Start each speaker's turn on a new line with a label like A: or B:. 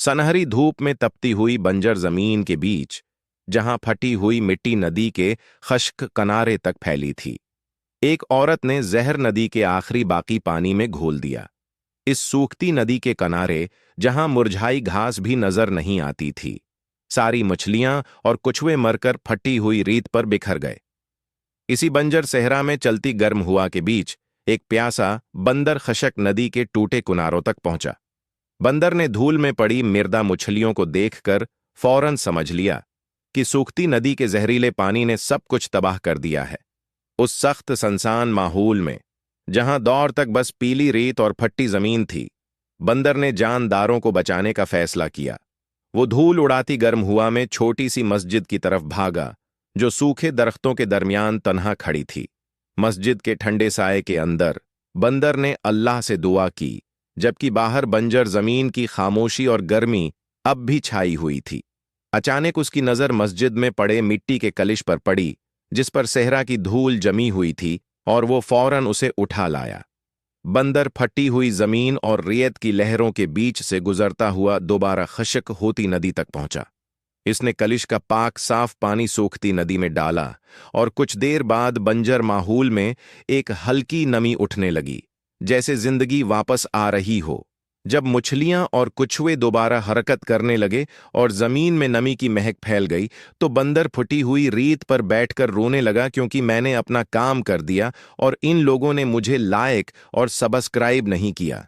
A: सनहरी धूप में तपती हुई बंजर जमीन के बीच, जहां फटी हुई मिट्टी नदी के खश्क किनारे तक फैली थी, एक औरत ने जहर नदी के आखिरी बाकी पानी में घोल दिया। इस सूखती नदी के किनारे, जहां मुरझाई घास भी नजर नहीं आती थी, सारी मछलियां और कछुए मरकर फटी हुई रेत पर बिखर गए। इसी बंजर सहरा में चलती गर्म हुआ के बीच एक प्यासा बंदर खशक नदी के टूटे किनारों तक पहुंचा। बंदर ने धूल में पड़ी मिर्दा मछलियों को देखकर फौरन समझ लिया कि सूखती नदी के जहरीले पानी ने सब कुछ तबाह कर दिया है। उस सख्त सनसान माहौल में, जहां दौर तक बस पीली रेत और फट्टी जमीन थी, बंदर ने जानदारों को बचाने का फैसला किया। वो धूल उड़ाती गर्म हुआ में छोटी सी मस्जिद की तरफ भागा, जो सूखे दरख्तों के दरमियान तन्हा खड़ी थी। मस्जिद के ठंडे साए के अंदर बंदर ने अल्लाह से दुआ की, जबकि बाहर बंजर जमीन की खामोशी और गर्मी अब भी छाई हुई थी। अचानक उसकी नजर मस्जिद में पड़े मिट्टी के कलिश पर पड़ी, जिस पर सहरा की धूल जमी हुई थी, और वो फौरन उसे उठा लाया। बंदर फटी हुई जमीन और रेत की लहरों के बीच से गुजरता हुआ दोबारा खशक होती नदी तक पहुंचा। इसने कलिश का पाक साफ पानी सूखती नदी में डाला, और कुछ देर बाद बंजर माहौल में एक हल्की नमी उठने लगी, जैसे जिंदगी वापस आ रही हो। जब मछलियां और कछुए दोबारा हरकत करने लगे और जमीन में नमी की महक फैल गई, तो बंदर फटी हुई रेत पर बैठकर रोने लगा, क्योंकि मैंने अपना काम कर दिया और इन लोगों ने मुझे लायक और सब्सक्राइब नहीं किया।